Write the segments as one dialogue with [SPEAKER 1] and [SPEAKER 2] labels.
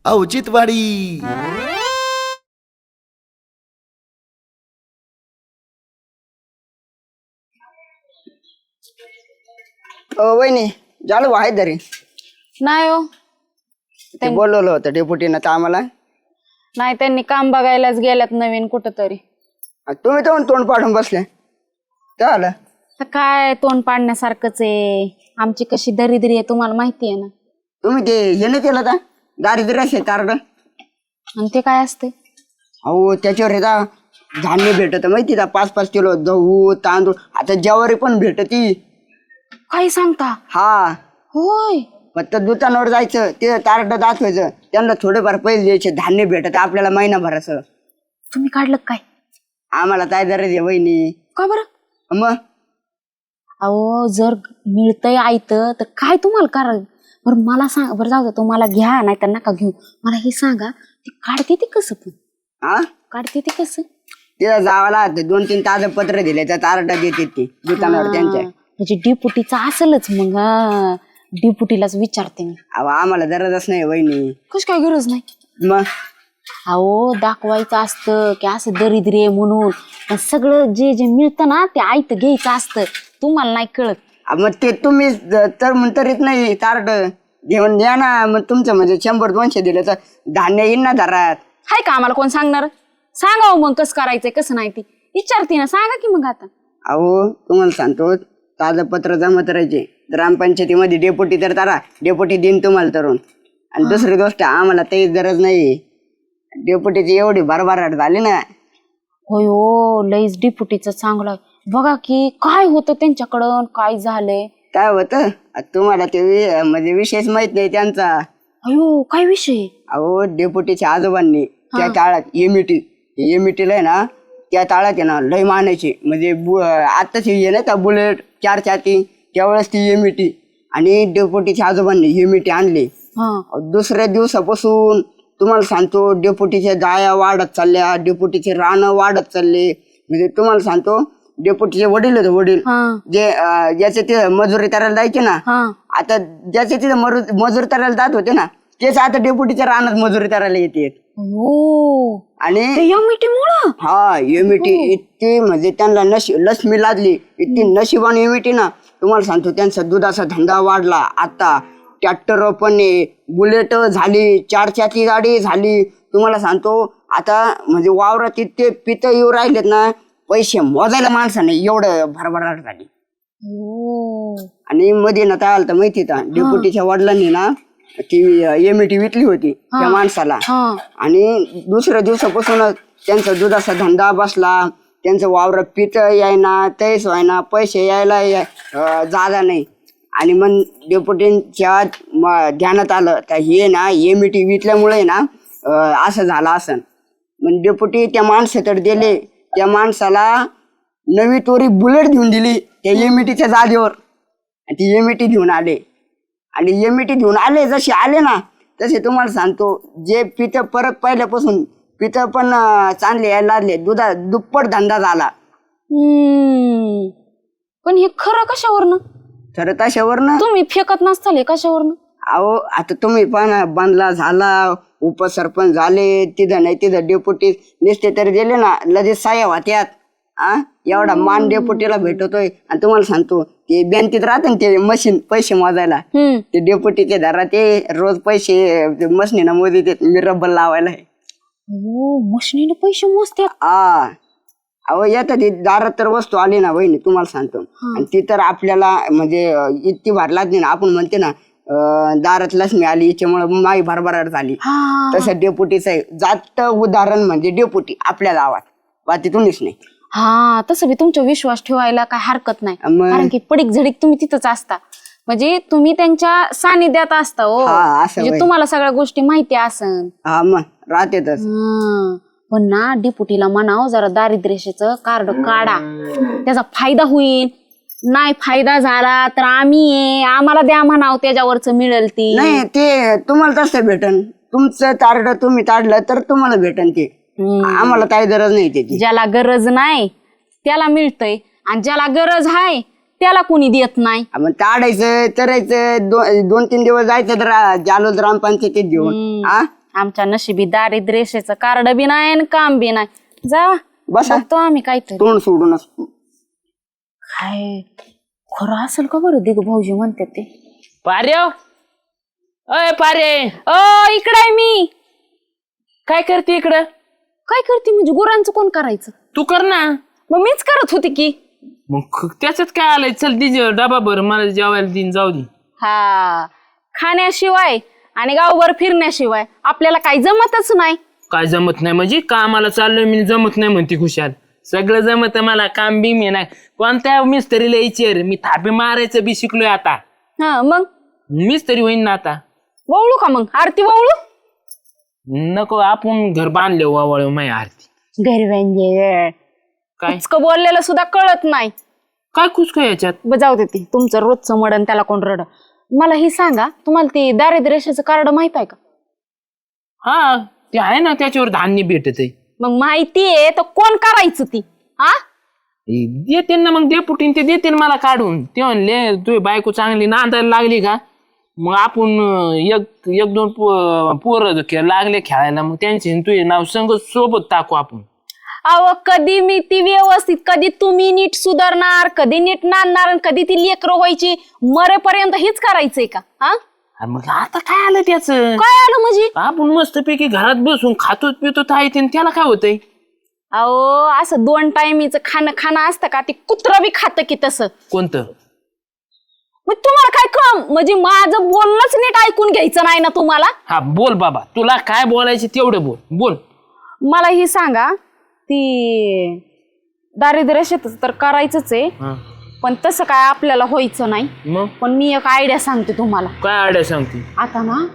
[SPEAKER 1] औचित्यवाडी.
[SPEAKER 2] वहिनी झालं आहे तरी
[SPEAKER 3] नाही हो
[SPEAKER 2] ते बोलवलं होतं डेप्युटीनं तर आम्हाला.
[SPEAKER 3] नाही त्यांनी काम बघायलाच गेल्यात नवीन कुठंतरी.
[SPEAKER 2] तुम्ही तर तोंड पाडून बसले काय आलं?
[SPEAKER 3] तर काय तोंड पाडण्यासारखंच आहे. आमची कशी दरिद्री आहे तुम्हाला माहिती आहे ना.
[SPEAKER 2] तुम्ही ते हे नाही केलं का दारिद्र्य कार्ड?
[SPEAKER 3] आणि ते काय असते?
[SPEAKER 2] अहो त्याच्यावर येता धान्य भेटत माहिती का 5-5 किलो गहू तांदूळ आता ज्वारी पण भेटती.
[SPEAKER 3] काय सांगता?
[SPEAKER 2] हा
[SPEAKER 3] होय.
[SPEAKER 2] फक्त दुकानावर जायचं ते कार्ड दाखवायचं त्यांना थोडेफार पैसे द्यायचे धान्य भेटत आपल्याला महिनाभराचं.
[SPEAKER 3] तुम्ही काढलं काय?
[SPEAKER 2] आम्हाला काय दरायचे वहिनी.
[SPEAKER 3] का बरं?
[SPEAKER 2] मग
[SPEAKER 3] अहो जर मिळतंय आयतं तर काय तुम्हाला करा बरं. मला सांग बरं, जाऊ दे तुम्हाला घ्या नाही तर नका घेऊ. मला हे सांगा ते काढते ते कसं? पण
[SPEAKER 2] हा
[SPEAKER 3] काढते ते कसं?
[SPEAKER 2] तिला जावाला 2-3 ताजं पत्र दिले तर तारडा देते ती दुकानावर त्यांच्या.
[SPEAKER 3] म्हणजे डिपुटीचा असेलच मग. डिपुटीलाच विचारते मी.
[SPEAKER 2] अहो आम्हाला गरजच नाही वहिनी.
[SPEAKER 3] कशी काय गरज नाही?
[SPEAKER 2] मग
[SPEAKER 3] अहो दाखवायचं असतं की असं दरिद्री आहे म्हणून. पण सगळं जे जे मिळतं ना ते आयतं घ्यायचं असतं. तुम्हाला नाही कळत.
[SPEAKER 2] मग ते तुम्ही तर म्हणतरीच नाही तारड घेऊन द्या ना. मग तुमचं म्हणजे 100-200 दिलं तर धान्य येईन ना दारात.
[SPEAKER 3] हाय का आम्हाला कोण सांगणार? सांगा मग कसं करायचंय कसं नाही ती विचारते ना. सांगा की मग आता.
[SPEAKER 2] अहो तुम्हाला सांगतो ताजं पत्र जमा करायचे ग्रामपंचायतीमध्ये डेप्युटी तर तारा डेप्युटी देईन तुम्हाला तरुण. आणि दुसरी गोष्ट आम्हाला तेच गरज नाही. डेप्युटीची एवढी भरभराट झाली ना.
[SPEAKER 3] होय हो लईच डिपुटीचं चांगलं आहे. बघा की काय होतं त्यांच्याकडं काय झालंय.
[SPEAKER 2] काय होतं तुम्हाला ते म्हणजे विशेष माहित नाही त्यांचा.
[SPEAKER 3] अयो काय विषय?
[SPEAKER 2] अहो डेप्युटीच्या आजोबांनी त्या काळात एमईटीला आहे ना त्या काळात आहे ना लय मानायची. म्हणजे आताच हे नाही का बुलेट 4 चाकी त्यावेळेस ती एमईटी आणि डेप्युटीच्या आजोबांनी एमईटी आणली. दुसऱ्या दिवसापासून तुम्हाला सांगतो डेप्युटीच्या जाया वाढत चालल्या डेप्युटीचे रानं वाढत चालले. म्हणजे तुम्हाला सांगतो डेप्युटीचे वडील होते वडील जे ज्याचे ते मजुरी करायला जायचे ना. आता ज्याचे तिथे मजुरी करायला जात होते ना तेच आता डेप्युटीच्या रानात मजुरी करायला येते. आणि हा एमईटी इतकी म्हणजे त्यांना लक्ष्मी लादली इतकी नशिबाने एमईटी ना. तुम्हाला सांगतो त्यांचा दुधाचा धंदा वाढला. आता ट्रॅक्टर पण बुलेट झाली 4 चाकी गाडी झाली. तुम्हाला सांगतो आता म्हणजे वावरात इतके पितं येऊ राहिलेत ना पैसे मोजायला माणसं नाही एवढं भरभराट झाली. आणि मध्ये ना काय आलं तर माहिती का डेप्युटीच्या वडिलांनी ना ती एमईटी विकली होती त्या माणसाला. आणि दुसऱ्या दिवसापासून त्यांचा दुधाचा धंदा बसला. त्यांचं वावर पितं यायना तैस व्हायना पैसे यायला जागा नाही. आणि मग डेप्युटींच्या ध्यानात आलं तर हे ना एमईटी विकल्यामुळे ना असं झालं असं. मग डेप्युटी त्या माणसाकडे दिले. त्या माणसाला नवी तोरी बुलेट घेऊन दिली त्या एमईटीच्या जागेवर. ती एमईटी घेऊन आले. आणि एमईटी घेऊन आले जसे आले ना तसे तुम्हाला सांगतो जे पितं परत पहिल्यापासून पितं पण चांगले यायला लागले. दुप्पट धंदा झाला.
[SPEAKER 3] पण हे खरं कशावरनं?
[SPEAKER 2] तर तशावरनं
[SPEAKER 3] तुम्ही फेकत नसताल कशावरनं?
[SPEAKER 2] अहो आता तुम्ही पण बांधला झाला उपसरपंच झाले तिथं नाही तिथं डेप्युटी निसते तरी दिले ना लगेच साया होत्यात. एवढा मान डेप्युटीला भेटतोय. आणि तुम्हाला सांगतो ते बँकेत राहते ना ते मशीन पैसे मोजायला ते डेप्युटीचे दारा ते रोज पैसे मशीनीनं मोजतात. मी रब्बल लावायला आहे.
[SPEAKER 3] मशीनीने पैसे मोजतात?
[SPEAKER 2] अहो येतात दारात तर वस्तू आली ना वहिनी तुम्हाला सांगतो. आणि ती तर आपल्याला म्हणजे इतकी भरलाच नाही ना. आपण म्हणते ना दारात लक्ष्मी आली याच्यामुळे माई भरभराट झाली. तसं डेप्युटीचं आहे जात उदाहरण म्हणजे डेप्युटी आपल्या गावात बातीतूनच नाही.
[SPEAKER 3] हा तसं बी तुमचा विश्वास ठेवायला काय हरकत नाही. कारण की पडीक झडीक तुम्ही तिथंच असता. म्हणजे तुम्ही त्यांच्या सानिध्यात असता. म्हणजे तुम्हाला सगळ्या गोष्टी माहिती असन.
[SPEAKER 2] हा मग राहतेच.
[SPEAKER 3] पण ना डिपुटीला म्हणाव जरा दारिद्र्याचं कार्ड काढा त्याचा फायदा होईल. नाही फायदा झाला तर आम्हाला द्या म्हणाव त्याच्यावरच मिळेल ती.
[SPEAKER 2] नाही ते तुम्हाला तसं भेटन. तुमचं कार्ड तुम्ही काढलं तर तुम्हाला भेटन ते. आम्हाला काही गरज नाही त्याची.
[SPEAKER 3] ज्याला गरज नाही त्याला मिळतंय आणि ज्याला गरज आहे त्याला कोणी देत नाही.
[SPEAKER 2] मग काढायचं करायचं 2-3 दिवस जायचं तर जालो ग्रामपंचायतीत घेऊन.
[SPEAKER 3] आमच्या नशिबी दारिद्र्यरेषेचं कार्ड बी नाही आणि काम बी नाही. जा
[SPEAKER 2] बसा.
[SPEAKER 3] बघतो आम्ही काहीतरी.
[SPEAKER 2] तोंड सोडूनच.
[SPEAKER 3] काय खरं असेल का बरं दिगू भाऊजी म्हणतात ते.
[SPEAKER 1] पारे अय पारे,
[SPEAKER 3] इकडे आहे मी.
[SPEAKER 1] काय करते इकडं?
[SPEAKER 3] काय करते म्हणजे गुरांचं कोण करायचं?
[SPEAKER 1] तू कर ना.
[SPEAKER 3] मग मीच करत होते की.
[SPEAKER 1] मग त्याच्यात काय आलंय? चल दे डबा भर, मला जेवायला दिन जाऊ दे.
[SPEAKER 3] हा, खाण्याशिवाय आणि गावभर फिरण्याशिवाय आपल्याला काही जमतच नाही.
[SPEAKER 1] काय जमत नाही म्हणजे? कामाला चाललोय मी, जमत नाही म्हणते खुशाल. सगळं जमत मला, काम बी मी नाही. कोणत्या मिस्त्रीला विचार, मी थापे मारायचं बी शिकलोय आता.
[SPEAKER 3] हा मग
[SPEAKER 1] मिस्त्री होईन ना आता.
[SPEAKER 3] वळू का मग? आरती वळू?
[SPEAKER 1] नको, आपण घर बांधले वावळ माय आरती.
[SPEAKER 3] घरी म्हणजे
[SPEAKER 1] काय
[SPEAKER 3] कुचकं बोललेलं सुद्धा कळत नाही.
[SPEAKER 1] काय कुचक याच्यात?
[SPEAKER 3] जाऊ दे ती, तुमचं रोजचं मडण त्याला कोण रड. मला ही सांगा, तुम्हाला ते दारिद्र्यरेषेचं कार्ड माहित आहे का?
[SPEAKER 1] हा, ते आहे ना, त्याच्यावर धान्य भेटत आहे.
[SPEAKER 3] मग माहितीये तर कोण करायचं ती? हा,
[SPEAKER 1] देते ना मग डेपुटीन, ते देते मला काढून. ते म्हणले तुझी बायको चांगली नांदायला लागली का, मग आपण एक दोन पोरं लागले खेळायला, मग त्यांचे तुझे नाव संग सोबत टाकू आपण.
[SPEAKER 3] अहो कधी मी ती व्यवस्थित, कधी तुम्ही नीट सुधारणार, कधी नीट नांदणार, कधी ती लेकरं व्हायची, मरेपर्यंत हेच करायचंय का? हा,
[SPEAKER 1] मग आता काय आलं त्याच?
[SPEAKER 3] काय आलं म्हणजे?
[SPEAKER 1] आपण मस्तपैकी घरात बसून खातो पितो त्याला काय होतंय?
[SPEAKER 3] अहो असं 2 टाइमीचं खाणं असतं का? ते कुत्रं बी खातं की तसं.
[SPEAKER 1] कोणतं?
[SPEAKER 3] मग तुम्हाला काय कळम म्हणजे माझं बोलणंच नीट ऐकून घ्यायचं नाही ना तुम्हाला?
[SPEAKER 1] हा बोल बाबा, तुला काय बोलायचं तेवढं बोल.
[SPEAKER 3] मला ही सांगा, ती दारिद्र्यरेषेत तर करायचंच आहे, पण तसं काय आपल्याला व्हायचं नाही.
[SPEAKER 1] मग
[SPEAKER 3] पण मी एक आयडिया सांगते तुम्हाला.
[SPEAKER 1] काय आयडिया सांगते?
[SPEAKER 3] आता ना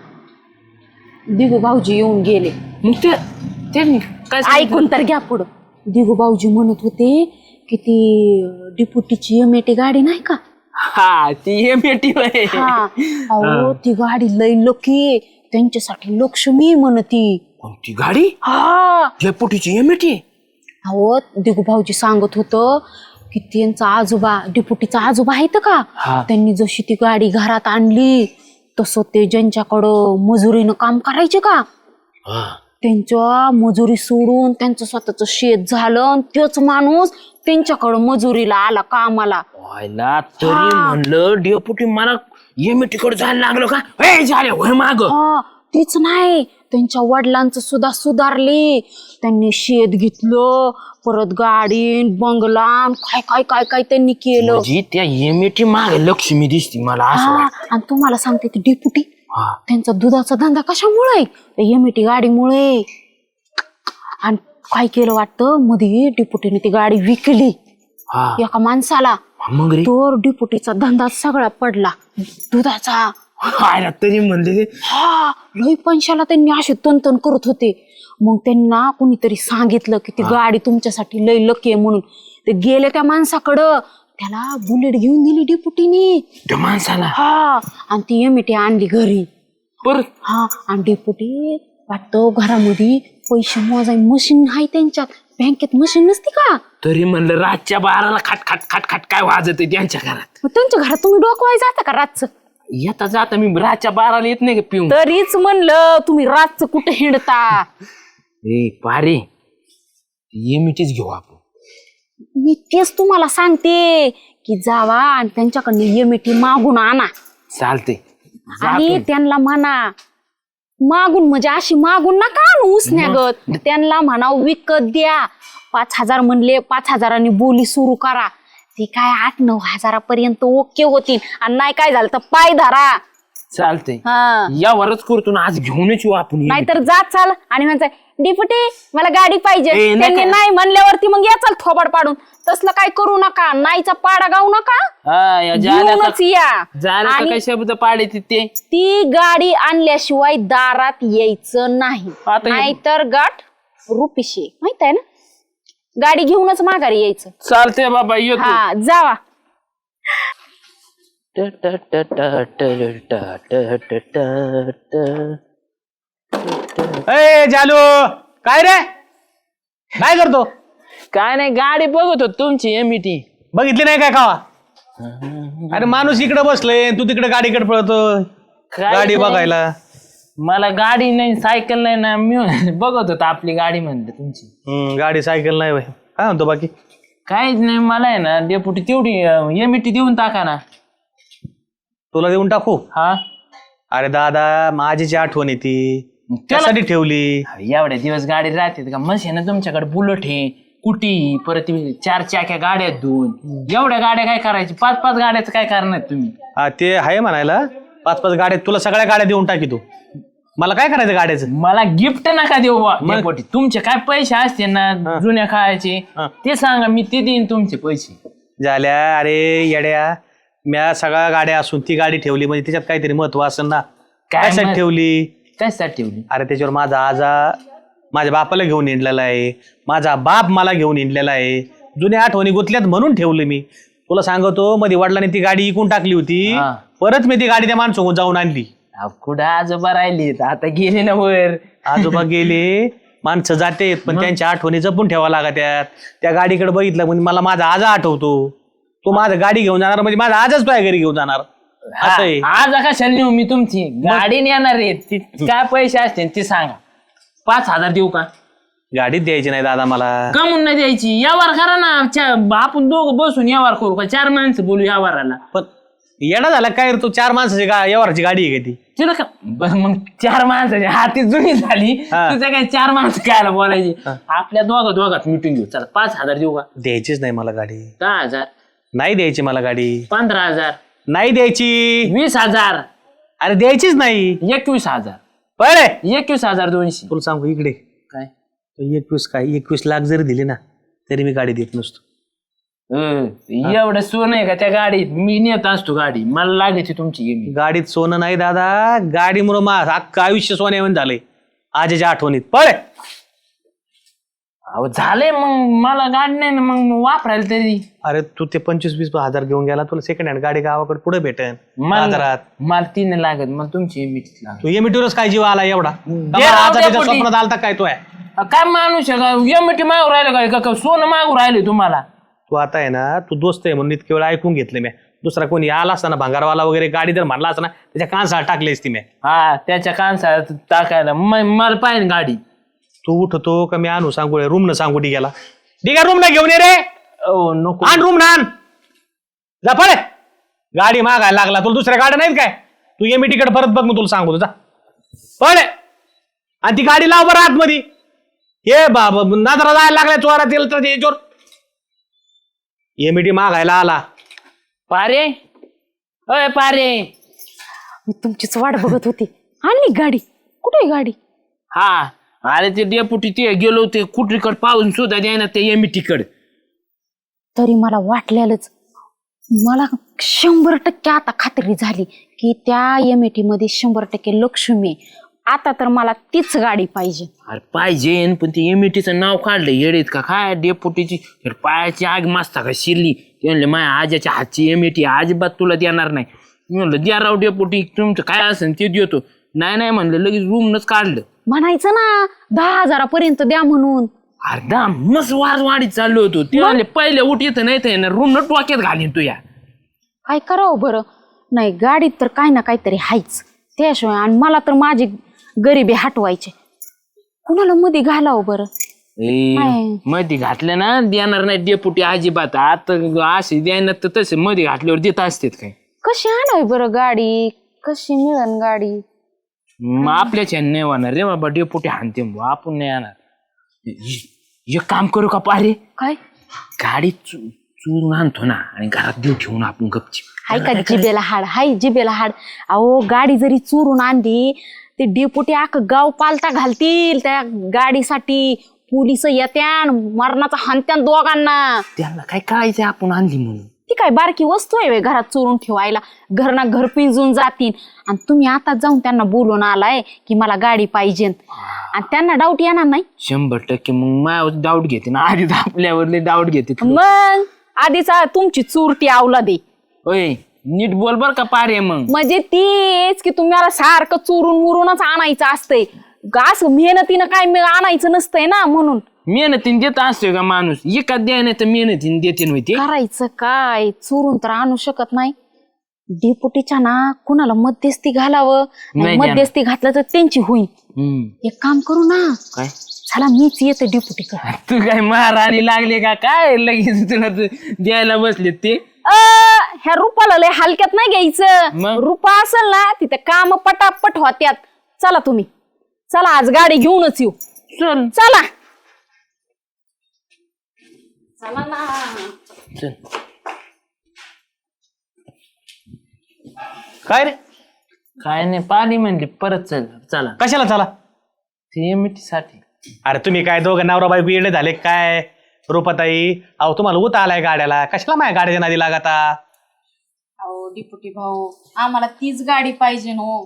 [SPEAKER 3] दिगू भाऊजी येऊन गेले.
[SPEAKER 1] मग ते काय
[SPEAKER 3] ऐकून तर घ्या पुढं. दिगू भाऊजी म्हणत होते की ती डिपुटीची एमएटी गाडी नाही का?
[SPEAKER 1] हा, ती एमएटी आहे.
[SPEAKER 3] हा, अहो ती गाडी लय लकी, त्यांच्यासाठी लक्ष्मी म्हणती.
[SPEAKER 1] कोणती गाडी?
[SPEAKER 3] हा,
[SPEAKER 1] डेपुटीची एमएटी.
[SPEAKER 3] अहो दिगू भाऊजी सांगत होतं की त्यांचा आजोबा, डिपुटीचा आजोबा आहेत का, त्यांनी जशी ती गाडी घरात आणली तसं ते ज्यांच्याकडं मजुरीनं काम करायचे का, त्यांच्या मजुरी सोडून त्यांचं स्वतःच शेत झालं आणि तोच माणूस त्यांच्याकडं मजुरीला आला कामाला.
[SPEAKER 1] तरी म्हणलं डेपुटी मला एमएटीकडे जायला लागलो का? झालं माग.
[SPEAKER 3] तेच नाही, त्यांच्या वडिलांचं सुद्धा सुधारले. त्यांनी शेत घेतलं, परत गाडी, बंगला, काय काय काय काय त्यांनी केलं.
[SPEAKER 1] त्या एमएटी माग लक्ष्मी दिसती मला असं.
[SPEAKER 3] आणि तुम्हाला सांगते ती डिपुटी, त्यांचा दुधाचा धंदा कशामुळे? एमएटी गाडीमुळे. आणि काय केलं वाटतं, मध्ये डिपुटीने ती गाडी विकली एका माणसाला.
[SPEAKER 1] मग
[SPEAKER 3] तर डिपुटीचा धंदा सगळा पडला दुधाचा.
[SPEAKER 1] तरी म्हणले
[SPEAKER 3] लई पैशाला त्यांनी असे तनतन करत होते. मग त्यांना कुणीतरी सांगितलं की ती गाडी तुमच्यासाठी लई लकी आहे म्हणून. ते गेले त्या माणसाकडं, त्याला बुलेट घेऊन दिली डिपुटीने
[SPEAKER 1] त्या माणसाला.
[SPEAKER 3] आणि ती एमएटी आणली घरी
[SPEAKER 1] परत.
[SPEAKER 3] आणि डिपुटी वाटतं घरामध्ये पैसे मोजाय मशीन आहे त्यांच्यात, बँकेत मशीन नसती का?
[SPEAKER 1] तरी म्हणलं रातच्या 12ला खाट खाट खाट खाट काय वाजत आहे त्यांच्या घरात.
[SPEAKER 3] मग त्यांच्या घरात तुम्ही डोकवाय जाता का रातचं?
[SPEAKER 1] येता जाता मी रातच्या 12ला येत नाही का पिऊन?
[SPEAKER 3] तरीच म्हणलं तुम्ही रातचं कुठे हिंडता.
[SPEAKER 1] पारे एमएटीच घेऊ आपण.
[SPEAKER 3] मी तेच तुम्हाला सांगते की जावा आणि त्यांच्याकडनं एमएटी मागून आणा.
[SPEAKER 1] चालते.
[SPEAKER 3] आणि त्यांना म्हणा, मागून म्हणजे अशी मागून नका आणू उसण्यागत. त्यांना म्हणा विकत द्या. 5,000 म्हणले, 5,000 बोली सुरू करा. ते काय 8-9 हजारापर्यंत ओके होतील. आणि नाही काय झालं तर पाय धरा.
[SPEAKER 1] चालते. यावरच करतो ना, आज घेऊनच येऊ आपण.
[SPEAKER 3] नाहीतर जात चाल आणि म्हणताय डिपुटी मला गाडी पाहिजे. त्यांनी नाही म्हणल्यावरती मग या चाल थोबाड पाडून. तसलं काय करू नका, नाहीचा पाडा गाऊ नका. घेऊनच या.
[SPEAKER 1] काय शब्द पाडे ते.
[SPEAKER 3] ती गाडी आणल्याशिवाय दारात यायचं नाही, नाहीतर गाठ रुपीशी. माहित आहे ना, गाडी घेऊनच माघारी यायचं.
[SPEAKER 1] चालते बाबा, येतो.
[SPEAKER 3] जावा.
[SPEAKER 4] जालू काय रे, काय करतो?
[SPEAKER 1] काय नाही, गाडी बघतो तुमची एमएटी.
[SPEAKER 4] बघितली नाही काय कावा? अरे माणूस इकडे बसले, तू तिकडे गाडीकडे पळतो गाडी बघायला.
[SPEAKER 1] मला गाडी नाही सायकल नाही ना मी बघत होतो आपली गाडी म्हणलं तुमची.
[SPEAKER 4] गाडी सायकल नाही बाई. काय म्हणतो बाकी?
[SPEAKER 1] काहीच नाही मला आहे ना डेपुटी तेवढी एमईटी देऊन टाका ना.
[SPEAKER 4] तुला देऊन टाकू?
[SPEAKER 1] हा
[SPEAKER 4] अरे दादा माझीची आठवण येते त्यासाठी ठेवली.
[SPEAKER 1] एवढ्या दिवस गाडी राहते का मस्त आहे ना तुमच्याकडे बुलेट आहे कुटी परत 4 चाक्या गाड्या आहेत 2 एवढ्या गाड्या काय करायची 5-5 गाड्याचं काय करणार तुम्ही.
[SPEAKER 4] हा ते आहे म्हणायला 5-5 गाड्या तुला सगळ्या गाड्या देऊन टाकी तू. मला काय करायचं गाड्याचं?
[SPEAKER 1] मला गिफ्ट नका देऊ बा डेपुटी. तुमचे काय पैसे असते ना जुन्या काळाचे ते सांगा मी ते देईन तुमचे पैसे.
[SPEAKER 4] झाल्या अरे येड्या म्या सगळ्या गाड्या असून ती गाडी ठेवली म्हणजे त्याच्यात काहीतरी महत्व असेल ना. काय ठेवली?
[SPEAKER 1] त्यासाठी ठेवली.
[SPEAKER 4] अरे त्याच्यावर माझा आजा माझ्या बापाला घेऊन हिंडलेला आहे माझा बाप मला घेऊन हिंडलेला आहे जुन्या आठवणी गुंतल्यात म्हणून ठेवलं मी. तुला सांगतो मध्ये वडिलांनी ती गाडी इकून टाकली होती परत मी ती गाडी त्या माणसं जाऊन आणली.
[SPEAKER 1] कुठं आजोबा राहिलेत आता गेले ना वर.
[SPEAKER 4] आजोबा गेले माणसं जाते पण त्यांच्या आठवणी जपून ठेवा लागत्यात. त्या गाडीकडे बघितलं म्हणजे मला माझा आजा आठवतो. तो माझा गाडी घेऊन जाणार म्हणजे माझा आजच तो घरी घेऊन जाणार असं आहे.
[SPEAKER 1] आज कशाला नेऊ मी तुमची गाडी येणार आहे काय पैसे असते ते सांगा. 5,000 देऊ का?
[SPEAKER 4] गाडीच द्यायची नाही दादा मला.
[SPEAKER 1] कमून नाही द्यायची व्यवहार करा ना. आपण दोघं बसून व्यवहार करू का 4 माणसं बोलू व्यवहाराला.
[SPEAKER 4] पण येणं झाला काय रे तू 4 माणसाची व्यवहाराची गाडी आहे का ती?
[SPEAKER 1] तिला का बरं मग 4 माणसाची हाती जुनी झाली तुझ्या काय 4 माणसं कायला बोलायची. आपल्या दोघात मिटून घेऊ. चला 5,000 देऊ का?
[SPEAKER 4] द्यायचीच नाही मला गाडी.
[SPEAKER 1] 10,000
[SPEAKER 4] नाही द्यायची मला गाडी.
[SPEAKER 1] 15,000
[SPEAKER 4] नाही द्यायची.
[SPEAKER 1] 20,000
[SPEAKER 4] अरे द्यायचीच नाही.
[SPEAKER 1] 21,000
[SPEAKER 4] पळे
[SPEAKER 1] 21,200.
[SPEAKER 4] तुला सांगू इकडे
[SPEAKER 1] काय
[SPEAKER 4] 21 लाख जरी दिले ना तरी मी गाडी देत नसतो.
[SPEAKER 1] एवढं सोनं आहे का त्या गाडीत? मी नेत असतो गाडी मला लागायची तुमची गेमी.
[SPEAKER 4] गाडीत सोनं नाही दादा गाडीमुळे माझं अख्खं आयुष्य सोन्यावर झालंय आजीच्या आठवणीत. पळे
[SPEAKER 1] अहो झालंय मग मला गाडी नाही ना मग वापरायला तरी.
[SPEAKER 4] अरे तू ते 25-20 हजार घेऊन गेला तुला सेकंड हँड गाडी गावाकडे पुढे भेटेन
[SPEAKER 1] मला
[SPEAKER 4] बाजारात.
[SPEAKER 1] मला ती नाही लागत मला तुमची एमईटी लागत.
[SPEAKER 4] तू एमिटूरच काय जीव आला एवढा
[SPEAKER 1] राव द्या पोटी.
[SPEAKER 4] स्वप्नात आलता काय तो आहे.
[SPEAKER 1] काय माणूस आहे का एमईटी मागू राहिलं का सोनं मागू राहिले तुम्हाला.
[SPEAKER 4] तू आता आहे ना तू दोस्त आहे म्हणून इतके वेळ ऐकून घेतले मी. दुसरा कोणी आला असताना भांगारवाला वगैरे गाडी जर म्हणला असता ना त्याच्या कानसाला टाकलीस ती मी.
[SPEAKER 1] हा त्याच्या कानसात टाकायला मला पाहिजे गाडी.
[SPEAKER 4] तू उठतो का मी आणू सांगू रूम न सांगू गेला ठीक आहे रूम ना घेऊन ये रे.
[SPEAKER 1] नको
[SPEAKER 4] आण रूम ना आण जा पळे. गाडी मागायला लागला तुला दुसऱ्या गाड्या नाहीत काय? तू ये मी तिकडे परत बघ मग तुला सांगू जा पळे. आणि ती गाडी लाव बरं आतमध्ये. हे बाबा नादरा जायला लागलाय चोरा तिला तर याच्यावर एमईटी मागायला आला.
[SPEAKER 1] पारे अय पारे
[SPEAKER 3] मी तुमचीच वाट बघत होती. आणली गाडी? कुठे गाडी?
[SPEAKER 1] हा अरे ते डेपुटी ते गेलो ते कुठरीकडे पाहून सुद्धा द्यायना ते एमईटीकडे.
[SPEAKER 3] तरी मला वाटलेलंच. मला 100% आता खात्री झाली की त्या एमईटी मध्ये 100% लक्ष्मी आहे. आता तर मला तीच गाडी पाहिजे.
[SPEAKER 1] अरे पाहिजे पण ते एमईटीचं नाव काढलं येडीत का काय डेपुटीची पायाची आग मस्त का शिरली. ते म्हणले माझ्या आज्याच्या हातची एमईटी अजिबात तुला देणार नाही. मी म्हणलं द्या राव डेपुटी तुमचं काय असेल ते देतो. नाही म्हणलं लगेच रूमनच काढलं.
[SPEAKER 3] म्हणायचं ना 10,000 द्या म्हणून.
[SPEAKER 1] अर्धा मस्त वाढीत चाललो होतो. ते म्हणले पहिले उठ येतं नाही ना रूम न टोक्यात घालीन तू या.
[SPEAKER 3] काय करावं बरं? नाही गाडीत तर काही ना काहीतरी हायच त्याशिवाय. आणि मला तर माझी गरिबी हटवायची. कुणाला मध्ये घालावं बरं?
[SPEAKER 1] मध्ये घातलं ना देणार नाही डेपुटी अजिबात. आता असे द्यायना तर तसे मध्ये घातल्यावर देत असतात काय.
[SPEAKER 3] कशी आणावी बरं गाडी? कशी मिळन गाडी?
[SPEAKER 1] मग आपल्याच्या नाही होणार रे बाबा. डेपुटी हानते आपण नाही येणार. एक काम करू का पारे?
[SPEAKER 3] काय?
[SPEAKER 1] गाडी चूरून आणतो ना आणि घरात देऊ ठेवून आपण गपची.
[SPEAKER 3] हाय का जिबेला हाड? हाय जिबेला हाड. अहो गाडी जरी चोरून आणली ते डेपुटी अख्खं गाव पालता घालतील त्या गाडीसाठी. पोलिस येत्यान मरणाचा हानत्यान दोघांना.
[SPEAKER 1] त्यांना काय कळायचं आपण आणली म्हणून.
[SPEAKER 3] ती काय बारकी वस्तू आहे घरात चोरून ठेवायला? घर ना घर पिंजून जातील. आणि तुम्ही आता जाऊन त्यांना बोलून आलाय की मला गाडी पाहिजे आणि त्यांना डाऊट येणार नाही?
[SPEAKER 1] 100% मग माझ्यावर डाऊट घेते ना. आधीच आपल्यावर डाऊट घेते.
[SPEAKER 3] मग आधीच तुमची चोरटी आवला दे.
[SPEAKER 1] होय नीट बोल बर का पारे. मग
[SPEAKER 3] म्हणजे तीच की तुम्हाला सारखं चोरून मुरूनच आणायचं असतंय. असं मेहनतीनं काय आणायचं नसतंय ना म्हणून.
[SPEAKER 1] मेहनतीने देत असतोय का माणूस? एकाच द्याय नाही तर मेहनतीने देते नव्हती.
[SPEAKER 3] करायचं काय? चोरून तर आणू शकत नाही. डेपुटीच्या ना कुणाला मध्यस्थी घालावं
[SPEAKER 1] नाही
[SPEAKER 3] मध्यस्थी घातलं तर त्यांची होईल. एक काम करू ना,
[SPEAKER 1] काय
[SPEAKER 3] चला मीच येते डेपुटीकडे.
[SPEAKER 1] तू काय महाराणी लागली का काय लगेच तुला द्यायला बसले ते.
[SPEAKER 3] ह्या रुपाला लय हलक्यात नाही घ्यायचं.
[SPEAKER 1] मग?
[SPEAKER 3] रुपा असेल ना तिथे काम पटापट होत्यात. चला तुम्ही, चला आज गाडी घेऊनच येऊ.
[SPEAKER 1] चल
[SPEAKER 3] चला चला ना.
[SPEAKER 1] चल.
[SPEAKER 4] काय रे
[SPEAKER 1] काय नाही पाणी म्हणले परत चल. चला
[SPEAKER 4] कशाला चला?
[SPEAKER 1] ते मिठीसाठी.
[SPEAKER 4] अरे तुम्ही काय दोघं नवरा बायको येडे झाले काय? रूपाताई अहो तुम्हाला उत आलाय गाड्याला, कशाला माझ्या गाड्याच्या नादी लागता?
[SPEAKER 3] अहो डिपुटी भाऊ, आम्हाला तीच गाडी पाहिजे नो.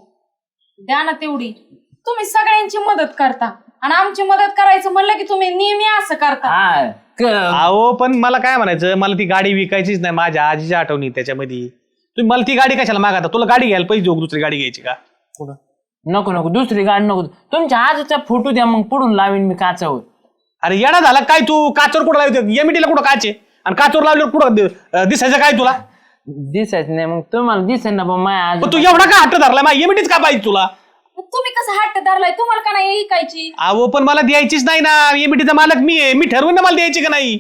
[SPEAKER 3] द्या ना तेवढी. तुम्ही सगळ्यांची मदत करता आणि आमची मदत करायचं म्हणलं की तुम्ही नेहमी असं करता.
[SPEAKER 1] हा
[SPEAKER 4] अहो पण मला काय म्हणायचं, मला ती गाडी विकायचीच नाही. माझ्या आजीच्या आठवणी त्याच्यामध्ये. तुम्ही मला ती गाडी कशाला मागता? तुला गाडी घ्यायला पैसे देऊ, दुसरी गाडी घ्यायची का?
[SPEAKER 1] नको नको दुसरी गाडी नको. तुमच्या आजचा फोटो द्या मग पुढून लावीन मी काचावर.
[SPEAKER 4] अरे येडा झाला काय तू? काचोर कुठं लावते? एमईटीला कुठं काचे आणि काचोर लावल्यावर कुठं दिसायचं काय तुला?
[SPEAKER 1] दिसायच नाही मग तुम्हाला दिसेल ना बा माया आज.
[SPEAKER 4] पण तू एवढा का हट्ट धरला? माझी एमईटीच का पाहिजे तुला?
[SPEAKER 3] तुम्ही कसं हट्ट धरलाय? तुम्हाला का नाही ऐकायची?
[SPEAKER 4] अहो पण मला द्यायचीच नाही ना. एमईटीचा मालक मी आहे. मी ठरवून ना मला द्यायची का नाही.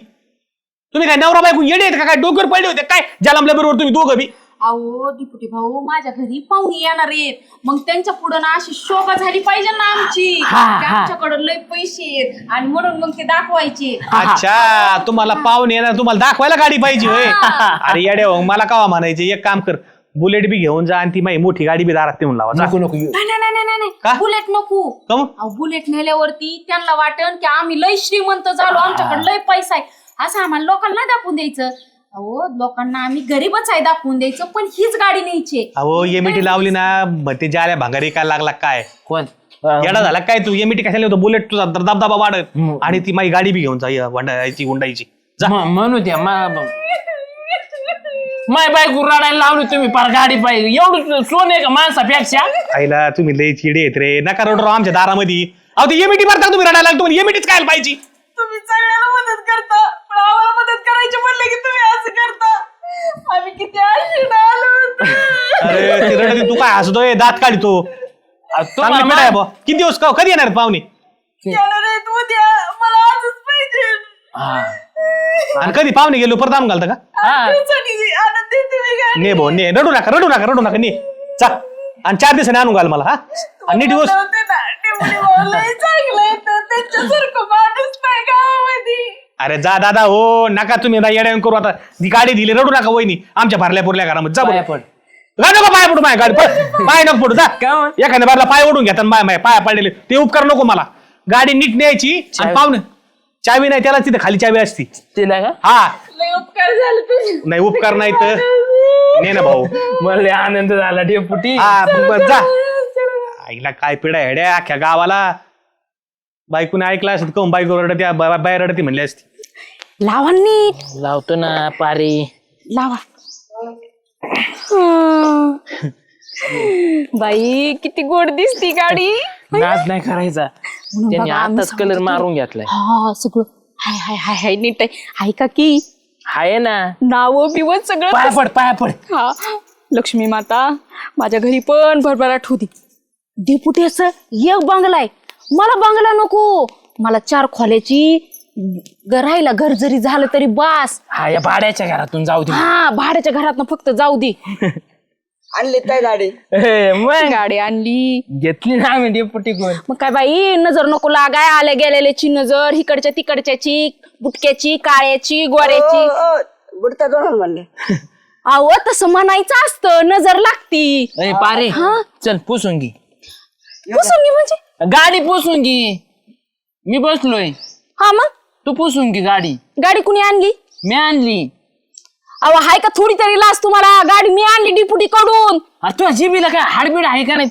[SPEAKER 4] तुम्ही काय नवरा बायको येडे आहेत का काय? डोक्यावर पडले होते काय जालमल्या बरोबर तुम्ही दोघं बी?
[SPEAKER 3] अहो डिपुटी भाऊ, माझ्या घरी पाहुणे येणार आहेत. मग त्यांच्या पुढे ना अशी शोभा झाली पाहिजे ना आमची. आमच्याकडे लय पैसे आहेत आणि म्हणून मग ते दाखवायचे.
[SPEAKER 4] अच्छा तुम्हाला पाहून येणार, तुम्हाला दाखवायला गाडी पाहिजे होय. अरे येडे हो, मला कावा म्हणायचे एक काम कर, बुलेट बी घेऊन जा आणि ती माझी मोठी गाडी बी दारात नेऊन लावा.
[SPEAKER 1] नको नको
[SPEAKER 3] नाही नाही नाही नाही नाही
[SPEAKER 4] का?
[SPEAKER 3] बुलेट नको.
[SPEAKER 4] का मग?
[SPEAKER 3] अहो बुलेट नेल्यावरती त्यांना वाटन की आम्ही लय श्रीमंत झालो, आमच्याकडे लय पैसा आहे असं आम्हाला लोकांना नाही दाखवून द्यायचं. अहो लोकांना आम्ही गरीबच आहे दाखवून द्यायचं, पण हीच गाडी न्यायची.
[SPEAKER 4] अहो एमईटी लावली ना मग ते ज्याला भांगारी काय लागला काय?
[SPEAKER 1] कोण
[SPEAKER 4] येडा झाला काय तू? एमईटी कशाला होतो? बुलेट तुझा दबदबा वाढत आणि ती माझी गाडी बी घेऊन जा हुंडाईची.
[SPEAKER 1] म्हणू द्या माय बायको रडायला लावली तुम्ही पार गाडी पाहिजे. एवढं सोने का माणसापेक्षा?
[SPEAKER 4] आईला तुम्ही लय चिडे येत रे. नका रडू आमच्या दारामध्ये. अहो ती एमईटी भरता तुम्ही रडायला लागतो. एमईटीच काय पाहिजे?
[SPEAKER 3] तुम्ही सगळ्याला मदत करता पण आम्हाला मदत करायची म्हणलं की तुम्ही असं करता. आम्ही किती आळशीनं आलो होतो.
[SPEAKER 4] अरे ती रडती, तू काय हसतोय? दात काढतो. चांगली पिढा आहे बुवा. किती दिवस कधी येणार पाहुणे?
[SPEAKER 3] येणार आहेत उद्या, मला आजच पाहिजे.
[SPEAKER 4] आणि कधी पाहुणे गेलो परत आम घालता का?
[SPEAKER 3] आणून देते मी गाडी.
[SPEAKER 4] ने भाऊ ने, रडू नका ने. चा आणि 4 दिवसांनी आणून घाल मला. हा आणि नीट दिवस.
[SPEAKER 3] होते ना, डेपुटी भाऊ लय चांगलं आहे तर त्यांच्यासारखं माणूस नाही गावामध्ये.
[SPEAKER 4] अरे जा दादा हो, नका तुम्ही येड्या करू. आता ती गाडी दिली, रडू नका वहिनी. आमच्या भरल्या पुरल्या घरामध्ये जा
[SPEAKER 1] पाया
[SPEAKER 4] बरं.
[SPEAKER 1] पड.
[SPEAKER 4] नको पाय पडू माझ्या गाडी पाय नको पडू. जा एखाद्या बारला पाय ओढून घेतात माय पाया पडलेले ते उपकार नको मला. गाडी नीट न्यायची आणि पाहुणे चावी नाही त्याला, तिथे खाली चावी असती.
[SPEAKER 1] तिला का?
[SPEAKER 4] हा
[SPEAKER 3] लय उपकार झाले तुझे.
[SPEAKER 4] नाही उपकार नाही तर ने ना भाऊ.
[SPEAKER 1] मला आनंद झाला डेपुटी.
[SPEAKER 4] हा बरं, जा. आईला काय पिढा हेड्या अख्ख्या गावाला. बायकोने ऐकला असत का बायको रडती बाय रडती म्हणली असती.
[SPEAKER 3] लावा नीट
[SPEAKER 1] लावतो ना पारे.
[SPEAKER 3] लावा. बाई किती गोड दिसती गाडी.
[SPEAKER 1] नाच नाही करायचा. त्यांनी
[SPEAKER 3] बघा, आम्ही
[SPEAKER 1] आताच कलर
[SPEAKER 3] सांगतो.
[SPEAKER 1] मारून घेतलाय.
[SPEAKER 3] हा सगळं हाय हाय हाय हाय नीट आहे. ऐका की
[SPEAKER 1] आहे ना.
[SPEAKER 3] नाव बिवत सगळं
[SPEAKER 1] पाया पड.
[SPEAKER 3] हा लक्ष्मी माता माझ्या घरी पण भरभराट होती. डेपुटी असं एक बंगला आहे, मला बंगला नको. मला 4 खोल्याची राहायला घर जरी झालं तरी बास.
[SPEAKER 1] हा या भाड्याच्या घरातून जाऊ दे.
[SPEAKER 3] हा भाड्याच्या घरात फक्त जाऊ दे.
[SPEAKER 2] आणली काय गाडी?
[SPEAKER 1] मग
[SPEAKER 3] गाडी आणली
[SPEAKER 1] घेतली ना आम्ही डेपुटी कोण.
[SPEAKER 3] मग काय बाई नजर नको लागाय. आल्या गेलेल्याची नजर, इकडच्या तिकडच्याची, बुटक्याची, काळ्याची, गोऱ्याची.
[SPEAKER 2] बुडता दोन म्हणले.
[SPEAKER 3] अहो तसं म्हणायचं असतं, नजर लागती.
[SPEAKER 1] पारे चल पुसून घे.
[SPEAKER 3] पुसून घे म्हणजे?
[SPEAKER 1] गाडी पुसून घे. मी बसलोय.
[SPEAKER 3] हा मग
[SPEAKER 1] तू पुसून घे गाडी.
[SPEAKER 3] गाडी कुणी आणली?
[SPEAKER 1] मी आणली.
[SPEAKER 3] अहो हाय का थोडी तरी लाज तुम्हाला? गाडी मी आणली डिपुटी कडून.
[SPEAKER 1] तुझ्या जिबीला काय हाडबीड आहे का नाही?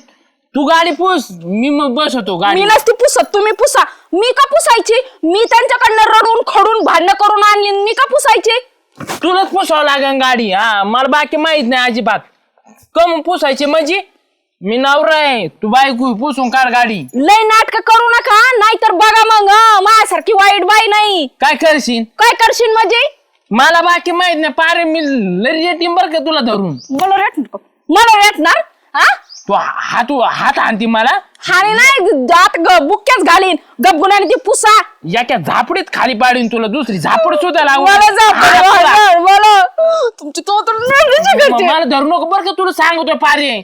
[SPEAKER 1] तू गाडी पुस, मी मग बसवतो गाडी.
[SPEAKER 3] मी नसती पुसत, तुम्ही पुसा. मी का पुसायची? मी त्यांच्याकडनं रडून खडून भांडणं करून आणली, मी का पुसायची?
[SPEAKER 1] तुलाच पुसावं लागेल गाडी. हा मला बाकी माहित नाही अजिबात. कम पुसायची म्हणजे मी नवरा आहे, तू बायको पुसून काढ गाडी.
[SPEAKER 3] लय नाटक करू नका, नाहीतर बघा मग माझ्यासारखी वाईट बाई नाही.
[SPEAKER 1] काय करशील?
[SPEAKER 3] काय करशील म्हणजे?
[SPEAKER 1] मला बाकी माहित नाही पारे मी लरी येते बर का तुला धरून.
[SPEAKER 3] मला रेटणार हा
[SPEAKER 1] तू हात आणती मला
[SPEAKER 3] हाणे नाही दात बुक्क्याच घालीन गपगुणाने ती पुसा
[SPEAKER 1] याच्या झापडीत खाली पाडीन तुला दुसरी झापड सुद्धा
[SPEAKER 3] मला तुमची तो तर नरडीची करते.
[SPEAKER 1] मला धरू नको बरं का तुला सांगतोय पारे.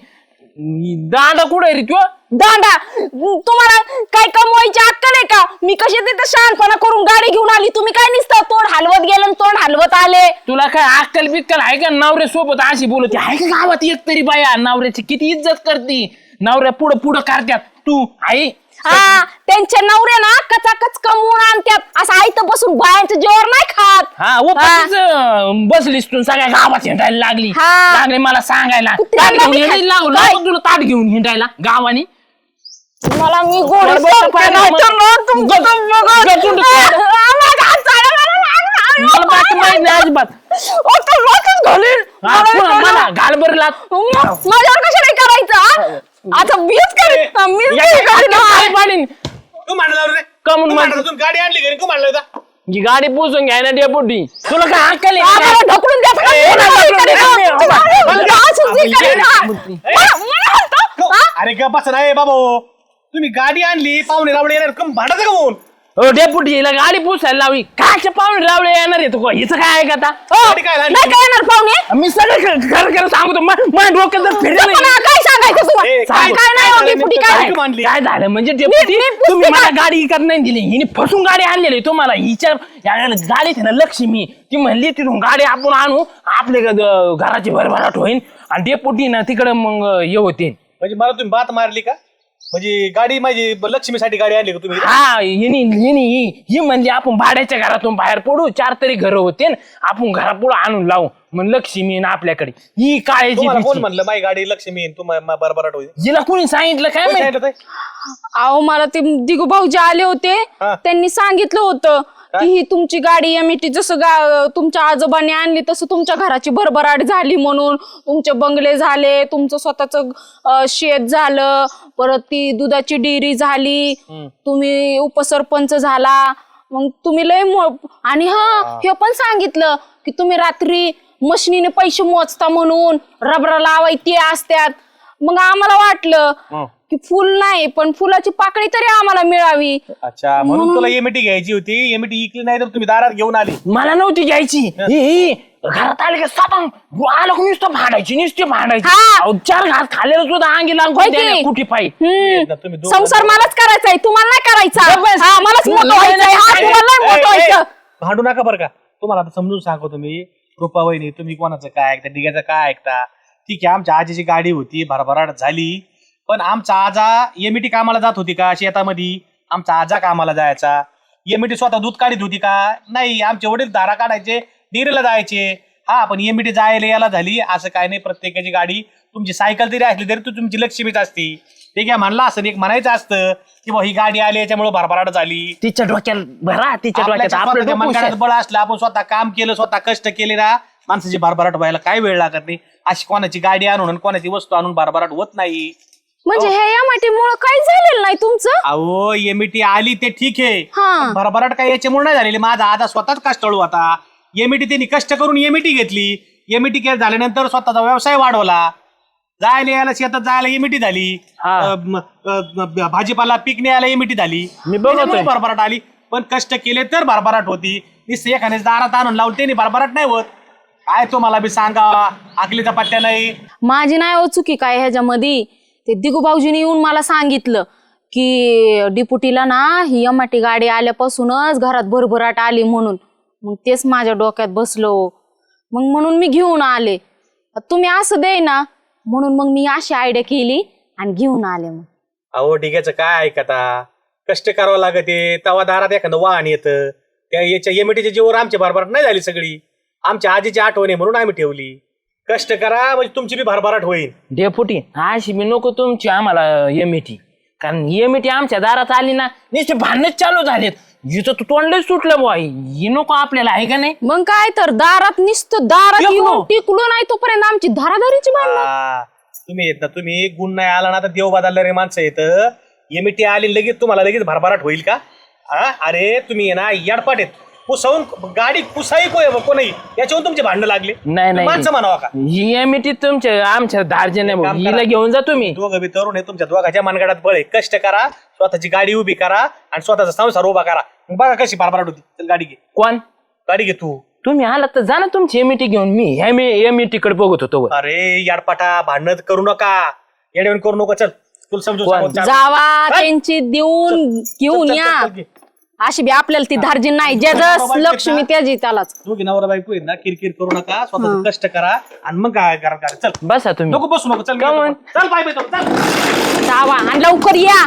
[SPEAKER 1] दांडा कुठे रे तू
[SPEAKER 3] दांडा तुम्हाला काय कमवायची अक्कल आहे का? मी कशी तिथे शहाणपणा करून गाडी घेऊन आली तुम्ही काय नुसतं तोंड हलवत गेलं आणि तोंड हलवत आले.
[SPEAKER 1] तुला काय अक्कल बिक्कल आहे का? नवऱ्या सोबत अशी बोलते आहे का गावात एक तरी बाया नवऱ्याची किती इज्जत करते नवऱ्या पुढं पुढं करत्यात तू आई.
[SPEAKER 3] हा त्यांच्या नवऱ्या ना कचाकच कमवून आणत्यात असं आयतं बसून बायांचं जेवण नाही खात.
[SPEAKER 1] हा उपाशीच बसलीस तू सगळ्या गावात हिंडायला लागली
[SPEAKER 3] हा.
[SPEAKER 1] लागले मला सांगायला
[SPEAKER 3] कुत्र्यांना
[SPEAKER 1] ताट घेऊन
[SPEAKER 3] बी
[SPEAKER 1] हिंडायला
[SPEAKER 3] खात-
[SPEAKER 1] लागलो तुला ताट घेऊन हिंडायला गावानी.
[SPEAKER 3] मला मी गोड
[SPEAKER 1] बरं, बरं,
[SPEAKER 3] सांगते
[SPEAKER 1] पाहिलं
[SPEAKER 3] ना,
[SPEAKER 1] मग.
[SPEAKER 3] तर तुमचं तर बघा.
[SPEAKER 1] गचून
[SPEAKER 3] माझा हात चालला, मला
[SPEAKER 1] मला बाकी माहित नाही अजिबात.
[SPEAKER 3] ओ, तो लाथच घालील.
[SPEAKER 1] हा, पुन्हा मला घाल बरं लाथ.
[SPEAKER 3] माझ्यावर कशा नाही करायचं हा? आता मीच करीन मीच
[SPEAKER 1] या-
[SPEAKER 3] करीन, हा.
[SPEAKER 1] खाली पाडीन.
[SPEAKER 4] तू म्हणला रे
[SPEAKER 1] कमून
[SPEAKER 4] तू
[SPEAKER 1] मार-
[SPEAKER 4] म्हणला, तुम्ही गाडी आणली घरी तू म्हणला होता
[SPEAKER 1] ही गाडी पोचून घ्याय ना डेपुटी तुला काय अक्कल आहे
[SPEAKER 3] आम्हाला
[SPEAKER 1] का?
[SPEAKER 3] ढकलून द्या सगळं.
[SPEAKER 1] ए,
[SPEAKER 3] मला
[SPEAKER 1] ढकलून
[SPEAKER 3] करीन,
[SPEAKER 1] द्या.
[SPEAKER 3] हा.
[SPEAKER 1] मला-
[SPEAKER 3] मला असंच नाही करीन, हा.
[SPEAKER 1] मला-
[SPEAKER 3] मला म्हणतो, हा?
[SPEAKER 4] अरे का बस नाही बाबा तुम्ही गाडी आणली पाहुणे रावळे येणार कम भांडत का म्हणून
[SPEAKER 1] हो डेपुटी हिला गाडी पोचायला लावली कायच्या पाहुणे लावले येणार आहे तू हिचं काय आहे का आता?
[SPEAKER 4] गाडी काय आणली?
[SPEAKER 3] नाही काय येणार पाहुणे
[SPEAKER 1] मी सगळं खरं सांगतो माझ्या डोक्यात जर फिरलं
[SPEAKER 3] पण
[SPEAKER 1] नाही.
[SPEAKER 3] काय सांगायचं तुम्हाला
[SPEAKER 4] ए,
[SPEAKER 3] काय काय नाही होती पुटी काय
[SPEAKER 1] काय
[SPEAKER 4] मानली?
[SPEAKER 1] काय झालं म्हणजे डेपुटी
[SPEAKER 3] मी पुस्तक
[SPEAKER 1] तुम्ही मला
[SPEAKER 3] आहे.
[SPEAKER 1] गाडी विकत नाही दिली हिने फसून गाडी आणलेली तुम्हाला हिच्या गाडीत आहे ना लक्ष्मी ती म्हणली तिथून गाडी आपण आणू आपले घराची भरभराट होईल आणि डेपुटी ना तिकडे मग हे होते.
[SPEAKER 4] म्हणजे मला तुम्ही बात मारली का म्हणजे गाडी माझी लक्ष्मीसाठी गाडी आणली का तुम्ही
[SPEAKER 1] हा ही म्हणजे आपण भाड्याच्या घरातून बाहेर पडू 4 तरी घर होते आपण घरापुढे आणून लावू मग लक्ष्मी ना आपल्याकडे ही काळाची
[SPEAKER 4] तुम्हाला कोण
[SPEAKER 1] पिशी.
[SPEAKER 4] म्हणलं माझी गाडी लक्ष्मी तू बरबराट होईल
[SPEAKER 1] हिला कोणी सांगितलं काय
[SPEAKER 4] कोणी
[SPEAKER 1] माहित?
[SPEAKER 4] सांगितलं ते?
[SPEAKER 3] अहो मला ते दिगू भाऊजी आले होते
[SPEAKER 4] हा.
[SPEAKER 3] त्यांनी सांगितलं होतं की ही तुमची गाडी एमईटी जसं तुमच्या आजोबांनी आणली तसं तुमच्या घराची भरभराट झाली म्हणून तुमचे बंगले झाले तुमचं स्वतःच शेत झालं परत ती दुधाची डेअरी झाली तुम्ही उपसरपंच झाला मग तुम्ही लय आणि हा हे पण सांगितलं की तुम्ही रात्री मशिनीने पैसे मोजता म्हणून रबरा लावायची असत्यात मग आम्हाला वाटलं की फुल नाही पण फुलाची पाकळी तरी आम्हाला मिळावी.
[SPEAKER 4] अच्छा म्हणून तुला एमटी घ्यायची होती एमटी इकली नाही तर तुम्ही दारात घेऊन आली
[SPEAKER 1] मला नव्हती घ्यायची ही घरात आले का सातांग आलं का नुसतं भांडायची भांडायची
[SPEAKER 3] हा.
[SPEAKER 1] अहो, 4 घास खाल्लेलं सुद्धा अंगी
[SPEAKER 3] होय
[SPEAKER 1] लागून
[SPEAKER 3] की?
[SPEAKER 1] द्यायला कुठे पाहिजे.
[SPEAKER 3] हम्म.
[SPEAKER 4] तुम्ही दोघं-
[SPEAKER 3] संसार मलाच करायचाय तुम्हाला नाही करायचा
[SPEAKER 1] बस.
[SPEAKER 3] हा मलाच मोठं व्हायचंय हा तुम्हाला नाही मोठं व्हायचं.
[SPEAKER 4] भांडू नका बरं का तुम्हाला आता समजून सांगतो तुम्ही कृपा वहिनी तुम्ही कोणाचं काय ऐकता डिग्याचं काय ऐकता ठीक आहे आमच्या आजीची गाडी होती भरभराट झाली पण आमचा आजा एमईटी कामाला जात होती का शेतामध्ये आमचा आजा कामाला जायचा एमईटी स्वतः दूध काढीत होती का नाही आमचे वडील धारा काढायचे डेअरीला जायचे हा पण एमईटी जायला याला झाली असं काय नाही प्रत्येकाची गाडी तुमची सायकल तरी असली तरी तू तुमची लक्ष्मीच असती ते काय म्हणलं असं एक म्हणायचं असतं की बा ही गाडी आली याच्यामुळे भरभराट झाली
[SPEAKER 1] तिच्या डोक्यात भरा तिच्या डोक्यात
[SPEAKER 4] आपल्या
[SPEAKER 1] आपलं
[SPEAKER 4] स्वतःच्या
[SPEAKER 1] डोकं
[SPEAKER 4] मनगटात
[SPEAKER 1] हुशार.
[SPEAKER 4] बळ असलं आपण स्वतः काम केलं स्वतः कष्ट केले ना माणसाची भरभराट व्हायला काय वेळ लागत नाही अशी कोणाची गाडी आणून आणि कोणाची वस्तू आणून भरभराट होत नाही
[SPEAKER 3] म्हणजे हे या माटीमुळं काही झालेलं नाही तुमचं.
[SPEAKER 4] अहो एमईटी आली ते ठीक आहे
[SPEAKER 3] हा.
[SPEAKER 4] पण भरभराट काही याच्यामुळे नाही झालेली माझा आधा स्वतःच कष्टाळू होता एमईटी त्यांनी कष्ट करून एमईटी घेतली एमईटी झाल्यानंतर स्वतःचा व्यवसाय वाढवला जायला यायला शेतात जायला एमईटी झाली
[SPEAKER 1] हा.
[SPEAKER 4] भाजीपाला पिकणे यायला एमईटी झाली
[SPEAKER 1] मी बघतोय.
[SPEAKER 4] त्याच्यामुळे भरभराट आली पण कष्ट केले तर भरभराट होती नुसतं एखाद्या दारात आणून लावून त्यांनी भरभराट नाही होत काय तो मला बी सांगा आकलीचा पत्त्या नाही
[SPEAKER 3] माझी नाही हो चुकी काय ह्याच्यामध्ये ते दिगू भाऊजीने येऊन मला सांगितलं की डिपुटीला ना ही एमआयटी गाडी आल्यापासूनच घरात भरभराट आली म्हणून मग तेच माझ्या डोक्यात बसलो मग म्हणून मी घेऊन आले तुम्ही असं दे ना म्हणून मग मी अशी आयडिया केली आणि घेऊन आले मग.
[SPEAKER 4] अहो डिग्याचं काय ऐकता कष्ट करावं लागते तवा दारात एखादं वाहन येतं त्या याच्या एमटीच्या जीवर आमची भरभराट नाही झाली सगळी आमच्या आजीची आठवण आहे म्हणून आम्ही ठेवली कष्ट करा म्हणजे तुमची बी भरभराट होईल
[SPEAKER 1] डेपुटी अशी मी नको तुमची आम्हाला एमईटी कारण एमईटी आमच्या दारात आली ना नुसते भांडणच चालू झालेत हिचं तू तोंडच सुटलं बुवा ही नको आपल्याला आहे का नाही.
[SPEAKER 3] मग काय तर दारात नुसतं दारात
[SPEAKER 1] टिकलो.
[SPEAKER 3] येऊन टिकलो नाही तोपर्यंत आमची धाराधारीची भांडणं.
[SPEAKER 4] हा, तुम्ही येत ना तुम्ही गुण नाही आला ना तर देव बदललं रे माणसं येतं एमटी आली लगेच तुम्हाला लगेच भरभराट होईल का हा अरे तुम्ही ये ना येडपाट येत पुसवून गाडी पुसाई कोणी याच्यावरून तुमचे भांडणं लागले.
[SPEAKER 1] नाही
[SPEAKER 4] माणसं म्हणावा का
[SPEAKER 1] ही एमिटी तुमच्या आमच्या धारजे नाही भाऊ.
[SPEAKER 4] काम करा.
[SPEAKER 1] हिला घेऊन जा तुम्ही.
[SPEAKER 4] दोघं बी तरुण आहे तुमच्या दोघांच्या मनगडात बळ आहे. कष्ट करा, स्वतःची गाडी उभी करा आणि स्वतःचा संसार उभा करा. मग बघा कशी बारबारट होती. चल गाडी घे,
[SPEAKER 1] कोण
[SPEAKER 4] गाडी घे तू.
[SPEAKER 1] तुम्ही आलात तर जा ना तुमची एमिटी घेऊन. मी एमिटीकडे बघत होतो.
[SPEAKER 4] अरे याडपाटा भांडण करू नका, येड्यावरून करू नका. चल तुला समजून
[SPEAKER 1] कोण?
[SPEAKER 4] सांगतो.
[SPEAKER 3] जावा त्यांची देऊन घेऊन
[SPEAKER 4] चल,
[SPEAKER 3] या.
[SPEAKER 4] चल, घे.
[SPEAKER 3] अशी बी आपल्याला ती धार्जी नाही. ज्याचं लक्ष्मी त्याची त्यालाच.
[SPEAKER 4] दोघी नवरा बायको आहेत ना, किरकिर करू नका, स्वतःच कष्ट करा आणि मग काय करा. चल
[SPEAKER 1] बसा तुम्ही.
[SPEAKER 4] नको बसू नको. चल
[SPEAKER 1] Come on.
[SPEAKER 4] चल पाय चल.
[SPEAKER 3] जावा आणि लवकर या.